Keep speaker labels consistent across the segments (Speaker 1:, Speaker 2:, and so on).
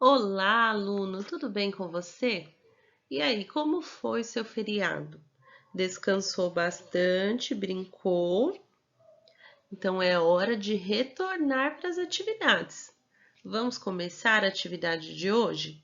Speaker 1: Olá, aluno, tudo bem com você? E aí, como foi seu feriado? Descansou bastante, brincou? Então é hora de retornar para as atividades. Vamos começar a atividade de hoje?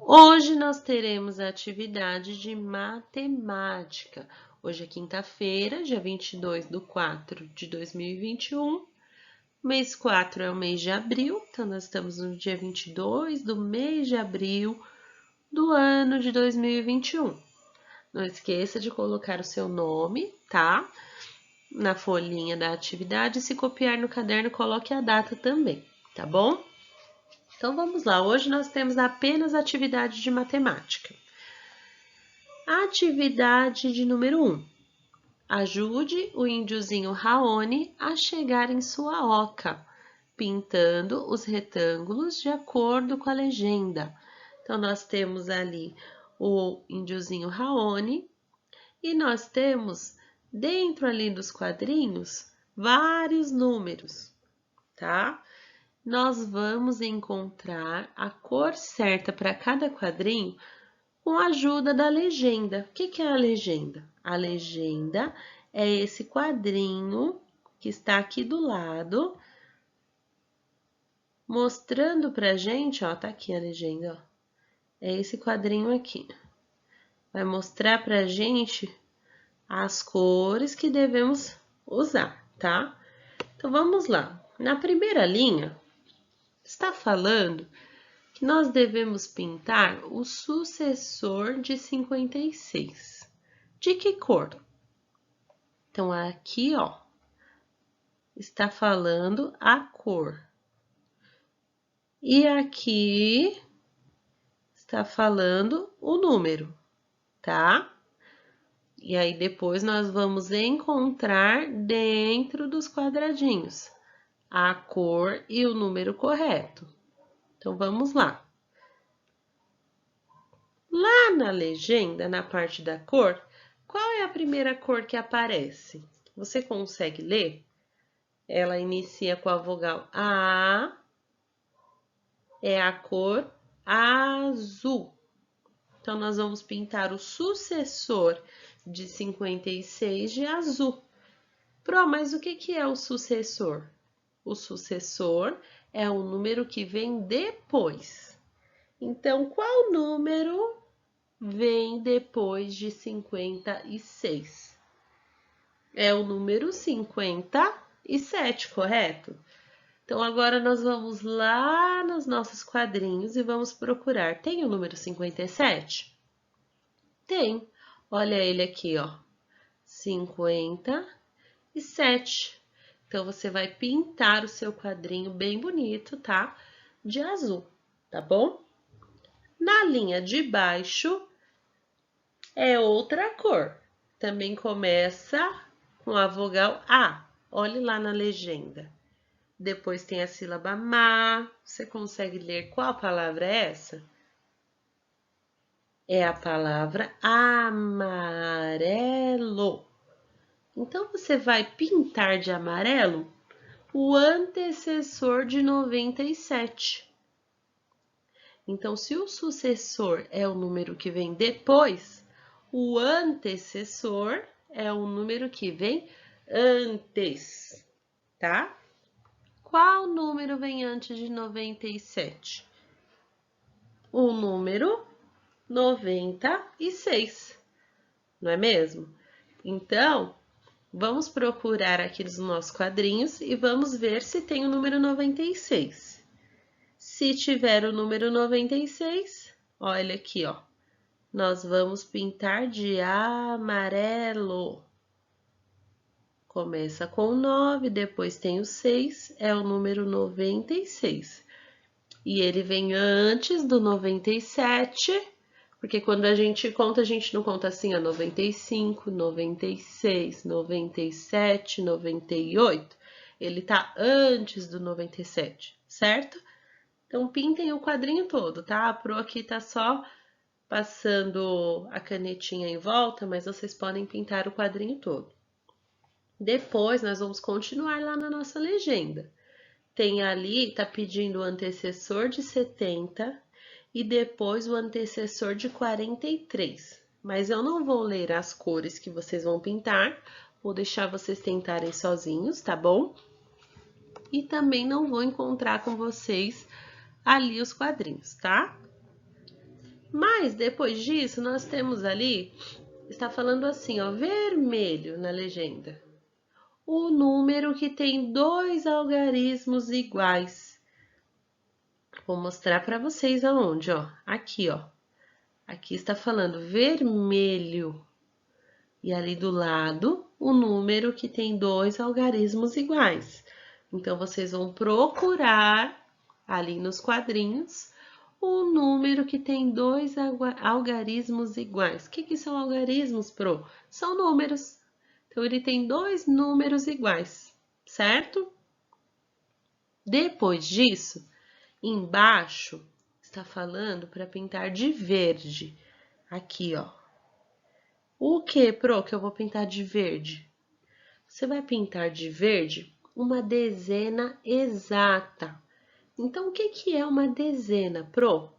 Speaker 1: Hoje nós teremos a atividade de matemática. Hoje é quinta-feira, dia 22/4/2021. Mês 4 é o mês de abril, então nós estamos no dia 22 do mês de abril do ano de 2021. Não esqueça de colocar o seu nome, tá? Na folhinha da atividade. Se copiar no caderno, coloque a data também, tá bom? Então vamos lá. Hoje nós temos apenas atividade de matemática. Atividade de número 1. Ajude o índiozinho Raoni a chegar em sua oca, pintando os retângulos de acordo com a legenda. Então, nós temos ali o índiozinho Raoni e nós temos dentro ali dos quadrinhos vários números, tá? Nós vamos encontrar a cor certa para cada quadrinho com a ajuda da legenda. O que é a legenda? A legenda é esse quadrinho que está aqui do lado, mostrando pra gente, ó, tá aqui a legenda, ó. É esse quadrinho aqui. Vai mostrar pra gente as cores que devemos usar, tá? Então, vamos lá. Na primeira linha, está falando que nós devemos pintar o sucessor de 56. De que cor? Então, aqui, ó, está falando a cor. E aqui está falando o número, tá? E aí, depois nós vamos encontrar dentro dos quadradinhos a cor e o número correto. Então, vamos lá. Lá na legenda, na parte da cor, qual é a primeira cor que aparece? Você consegue ler? Ela inicia com a vogal A, é a cor azul. Então, nós vamos pintar o sucessor de 56 de azul. Pro, mas o que é o sucessor? O sucessor é o número que vem depois. Então, qual número vem depois de 56? É o número 57, correto? Então, agora nós vamos lá nos nossos quadrinhos e vamos procurar. Tem o número 57? Tem. Olha ele aqui, ó. 57. Então, você vai pintar o seu quadrinho bem bonito, tá? De azul, tá bom? Na linha de baixo é outra cor. Também começa com a vogal A. Olhe lá na legenda. Depois tem a sílaba ma. Você consegue ler qual palavra é essa? É a palavra amarelo. Então, você vai pintar de amarelo o antecessor de 97. Então, se o sucessor é o número que vem depois, o antecessor é o número que vem antes, tá? Qual número vem antes de 97? O número 96, não é mesmo? Então, vamos procurar aqui nos nossos quadrinhos e vamos ver se tem o número 96. Se tiver o número 96, olha aqui, ó. Nós vamos pintar de amarelo. Começa com o 9, depois tem o 6, é o número 96. E ele vem antes do 97, porque quando a gente não conta assim, ó, 95, 96, 97, 98. Ele tá antes do 97, certo? Então, pintem o quadrinho todo, tá? A Pro aqui tá só passando a canetinha em volta, mas vocês podem pintar o quadrinho todo. Depois, nós vamos continuar lá na nossa legenda. tem ali, tá pedindo o antecessor de 70 e depois o antecessor de 43. Mas eu não vou ler as cores que vocês vão pintar, vou deixar vocês tentarem sozinhos, tá bom? E também não vou encontrar com vocês ali os quadrinhos, tá? Mas depois disso, nós temos ali, está falando assim, ó, vermelho na legenda. O número que tem 2 algarismos iguais. Vou mostrar para vocês aonde, ó. Aqui, ó. Aqui está falando vermelho. E ali do lado, o número que tem 2 algarismos iguais. Então, vocês vão procurar ali nos quadrinhos o número que tem 2 algarismos iguais. O que são algarismos, Pro? São números. Então, ele tem 2 números iguais, certo? Depois disso, embaixo, está falando para pintar de verde. Aqui, ó. O que, Pro, que eu vou pintar de verde? Você vai pintar de verde uma dezena exata. Então, o que é uma dezena, Pro?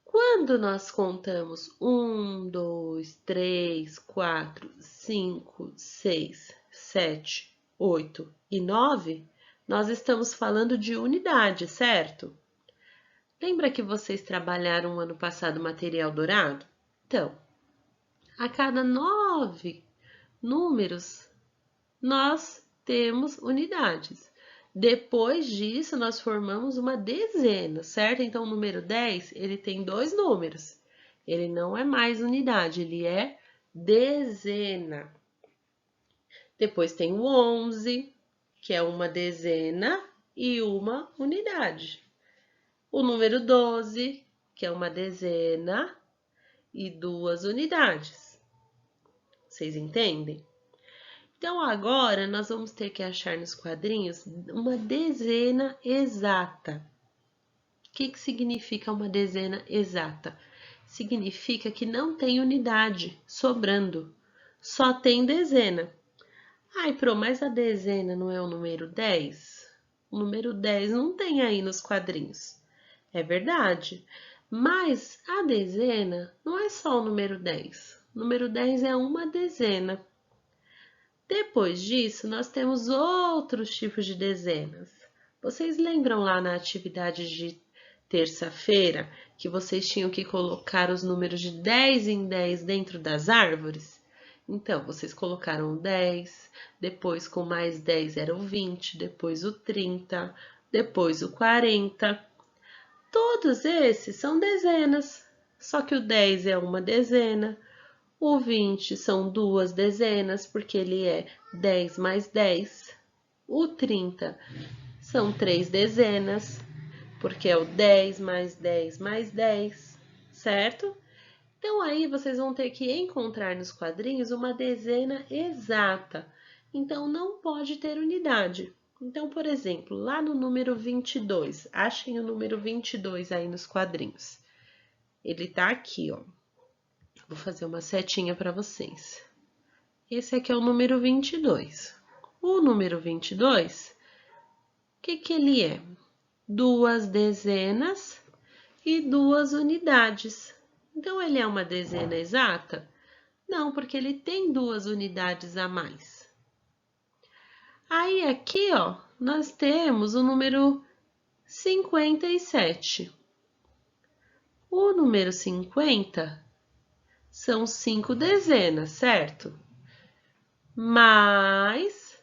Speaker 1: Quando nós contamos 1, 2, 3, 4, 5, 6, 7, 8 e 9, nós estamos falando de unidade, certo? Lembra que vocês trabalharam ano passado material dourado? Então, a cada 9 números, nós temos unidades. Depois disso, nós formamos uma dezena, certo? Então, o número 10, ele tem 2 números. Ele não é mais unidade, ele é dezena. Depois tem o 11, que é uma dezena e uma unidade. O número 12, que é uma dezena e 2 unidades. Vocês entendem? Então, agora, nós vamos ter que achar nos quadrinhos uma dezena exata. O que significa uma dezena exata? Significa que não tem unidade sobrando, só tem dezena. Ai, Pro, mas a dezena não é o número 10? O número 10 não tem aí nos quadrinhos. É verdade, mas a dezena não é só o número 10. O número 10 é uma dezena. Depois disso, nós temos outros tipos de dezenas. Vocês lembram lá na atividade de terça-feira que vocês tinham que colocar os números de 10 em 10 dentro das árvores? Então, vocês colocaram 10, depois com mais 10 era o 20, depois o 30, depois o 40. Todos esses são dezenas, só que o 10 é uma dezena. O 20 são 2 dezenas, porque ele é 10 mais 10. O 30 são 3 dezenas, porque é o 10 mais 10 mais 10, certo? Então, aí vocês vão ter que encontrar nos quadrinhos uma dezena exata. Então, não pode ter unidade. Então, por exemplo, lá no número 22, achem o número 22 aí nos quadrinhos. Ele tá aqui, ó. Vou fazer uma setinha para vocês. Esse aqui é o número 22. O número 22, o que ele é? 2 dezenas e 2 unidades. Então, ele é uma dezena exata? Não, porque ele tem 2 unidades a mais. Aí, aqui, ó, nós temos o número 57. O número 50 são 5 dezenas, certo? Mas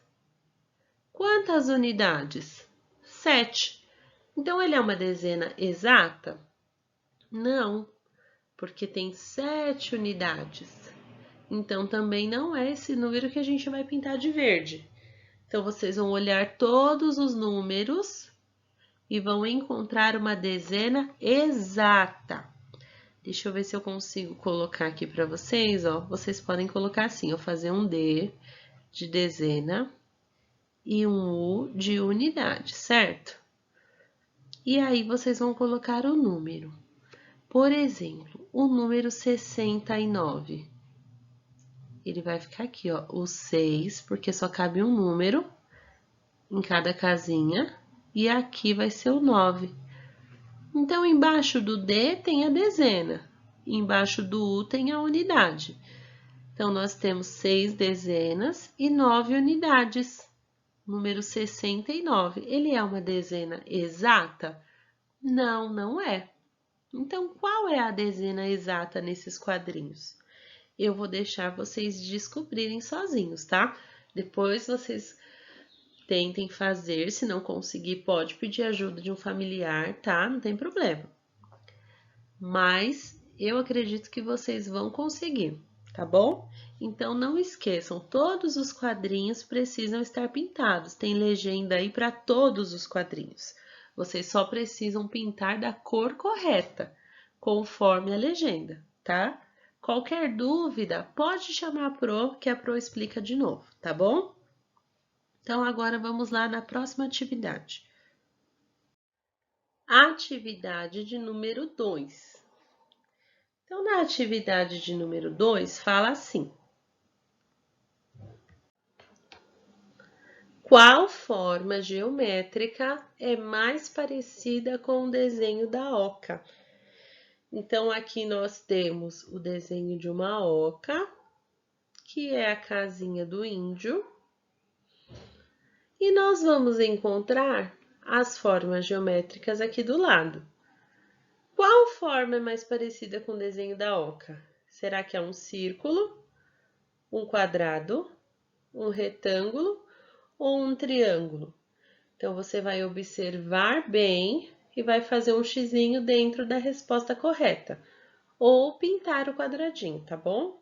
Speaker 1: quantas unidades? 7. Então, ele é uma dezena exata? Não, porque tem 7 unidades. Então, também não é esse número que a gente vai pintar de verde. Então, vocês vão olhar todos os números e vão encontrar uma dezena exata. Deixa eu ver se eu consigo colocar aqui para vocês, ó. Vocês podem colocar assim, ó, fazer um D de dezena e um U de unidade, certo? E aí, vocês vão colocar o número. Por exemplo, o número 69. Ele vai ficar aqui, ó, o 6, porque só cabe um número em cada casinha. e aqui vai ser o 9. Então, embaixo do D tem a dezena, embaixo do U tem a unidade. Então, nós temos 6 dezenas e 9 unidades. Número 69, ele é uma dezena exata? Não, não é. Então, qual é a dezena exata nesses quadrinhos? Eu vou deixar vocês descobrirem sozinhos, tá? Depois vocês tentem fazer, se não conseguir, pode pedir ajuda de um familiar, tá? Não tem problema. Mas eu acredito que vocês vão conseguir, tá bom? Então não esqueçam, todos os quadrinhos precisam estar pintados. Tem legenda aí para todos os quadrinhos. Vocês só precisam pintar da cor correta, conforme a legenda, tá? Qualquer dúvida, pode chamar a Pro, que a Pro explica de novo, tá bom? Então, agora vamos lá na próxima atividade. Atividade de número 2. Então, na atividade de número 2, fala assim. Qual forma geométrica é mais parecida com o desenho da oca? Então, aqui nós temos o desenho de uma oca, que é a casinha do índio. E nós vamos encontrar as formas geométricas aqui do lado. Qual forma é mais parecida com o desenho da oca? Será que é um círculo, um quadrado, um retângulo ou um triângulo? Então, você vai observar bem e vai fazer um xizinho dentro da resposta correta. Ou pintar o quadradinho, tá bom?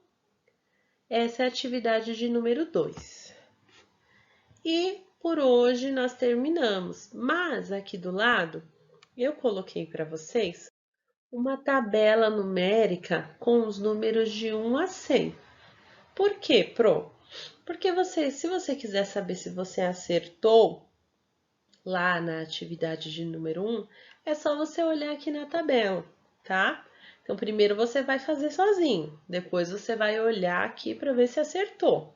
Speaker 1: Essa é a atividade de número 2. E por hoje nós terminamos. Mas aqui do lado, eu coloquei para vocês uma tabela numérica com os números de 1 a 100. Por quê, Pro? Porque se você quiser saber se você acertou lá na atividade de número 1, é só você olhar aqui na tabela, tá? Então, primeiro você vai fazer sozinho, depois você vai olhar aqui para ver se acertou,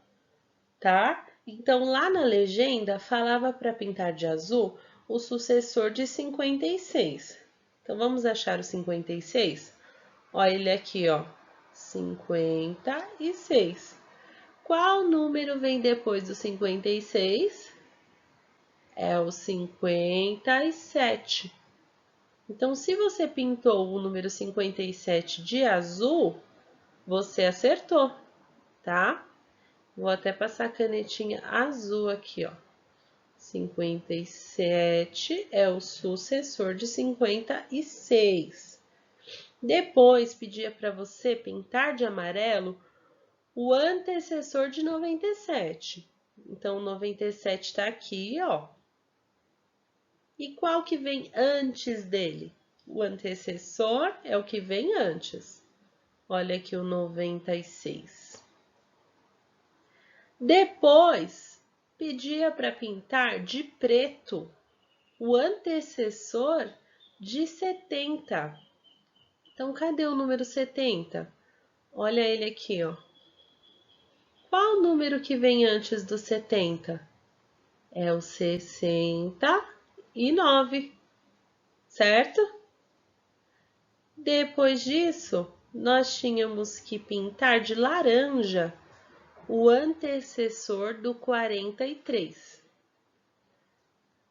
Speaker 1: tá? Então, lá na legenda, falava para pintar de azul o sucessor de 56. Então, vamos achar o 56? Olha ele aqui, ó, 56. Qual número vem depois do 56? É o 57. Então, se você pintou o número 57 de azul, você acertou, tá? Vou até passar a canetinha azul aqui, ó. 57 é o sucessor de 56. Depois, pedia para você pintar de amarelo o antecessor de 97. Então, 97 está aqui, ó. E qual que vem antes dele? O antecessor é o que vem antes. Olha aqui o 96. Depois, pedia para pintar de preto o antecessor de 70. Então, cadê o número 70? Olha ele aqui, ó. Qual o número que vem antes do 70? É o 69, certo? Depois disso, nós tínhamos que pintar de laranja o antecessor do 43.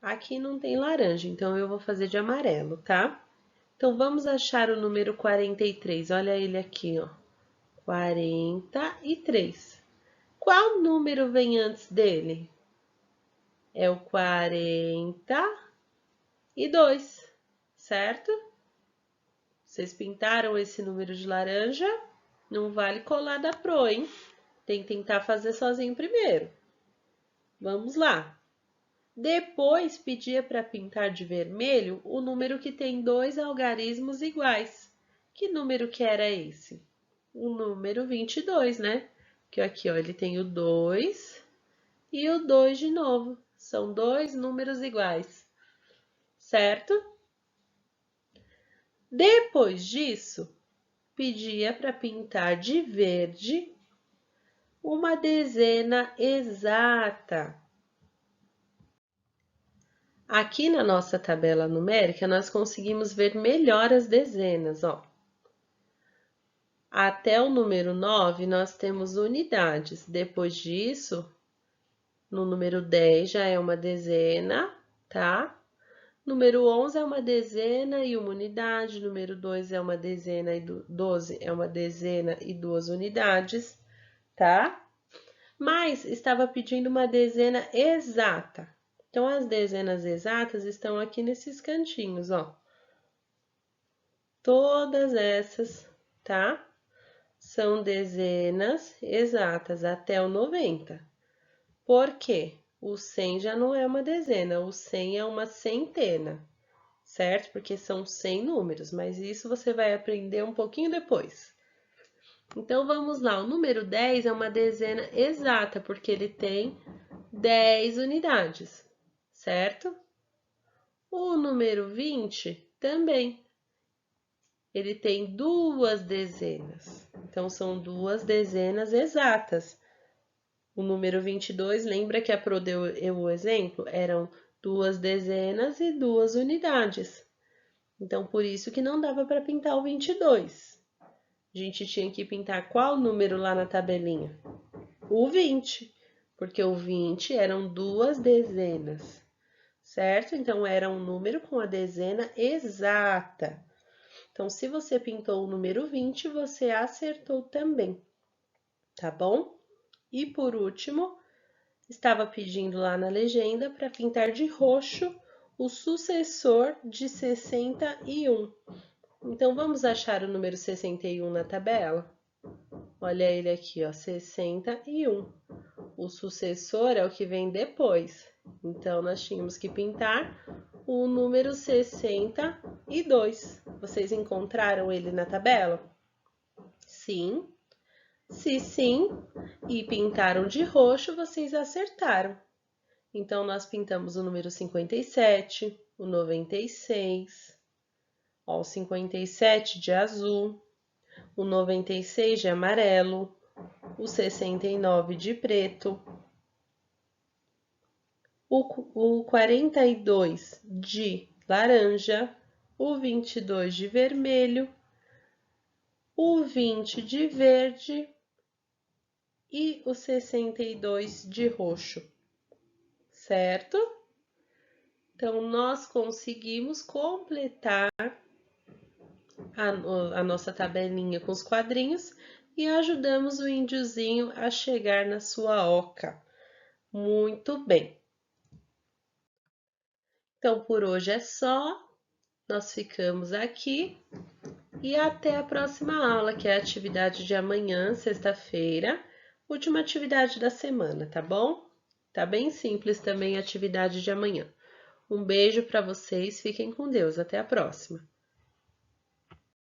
Speaker 1: Aqui não tem laranja, então eu vou fazer de amarelo, tá? Então, vamos achar o número 43. Olha ele aqui, ó. 43. Qual número vem antes dele? É o 42, certo? Vocês pintaram esse número de laranja? Não vale colar da Pro, hein? Tem que tentar fazer sozinho primeiro. Vamos lá. Depois, pedia para pintar de vermelho o número que tem 2 algarismos iguais. Que número que era esse? O número 22, né? Que aqui, ó, ele tem o 2 e o 2 de novo. São 2 números iguais, certo? Depois disso, pedia para pintar de verde uma dezena exata. Aqui na nossa tabela numérica, nós conseguimos ver melhor as dezenas, ó. Até o número 9, nós temos unidades. Depois disso, no número 10 já é uma dezena, tá? Número 11 é uma dezena e uma unidade. Número 2 é uma dezena e 12 é uma dezena e 2 unidades, tá? Mas estava pedindo uma dezena exata. Então, as dezenas exatas estão aqui nesses cantinhos, ó. Todas essas, tá? São dezenas exatas até o 90. Por quê? O 100 já não é uma dezena, o 100 é uma centena, certo? Porque são 100 números, mas isso você vai aprender um pouquinho depois. Então, vamos lá. O número 10 é uma dezena exata, porque ele tem 10 unidades, certo? O número 20 também. Ele tem duas dezenas. Então, são duas dezenas exatas. O número 22, lembra que a Pro deu o exemplo? Eram duas dezenas e duas unidades. Então, por isso que não dava para pintar o 22. A gente tinha que pintar qual número lá na tabelinha? O 20, porque o 20 eram duas dezenas, certo? Então, era um número com a dezena exata. Então, se você pintou o número 20, você acertou também, tá bom? E por último, estava pedindo lá na legenda para pintar de roxo o sucessor de 61. Então, vamos achar o número 61 na tabela? Olha ele aqui, ó, 61. O sucessor é o que vem depois. Então, nós tínhamos que pintar o número 62. Vocês encontraram ele na tabela? Sim. Se sim, e pintaram de roxo, vocês acertaram. Então, nós pintamos o número 57, o 96, ó, o 57 de azul, o 96 de amarelo, o 69 de preto, o 42 de laranja, o 22 de vermelho, o 20 de verde e o 62 de roxo, certo? Então, nós conseguimos completar a nossa tabelinha com os quadrinhos e ajudamos o índiozinho a chegar na sua oca. Muito bem. Então, por hoje é só. Nós ficamos aqui e até a próxima aula, que é a atividade de amanhã, sexta-feira, última atividade da semana, tá bom? Tá bem simples também a atividade de amanhã. Um beijo para vocês, fiquem com Deus, até a próxima.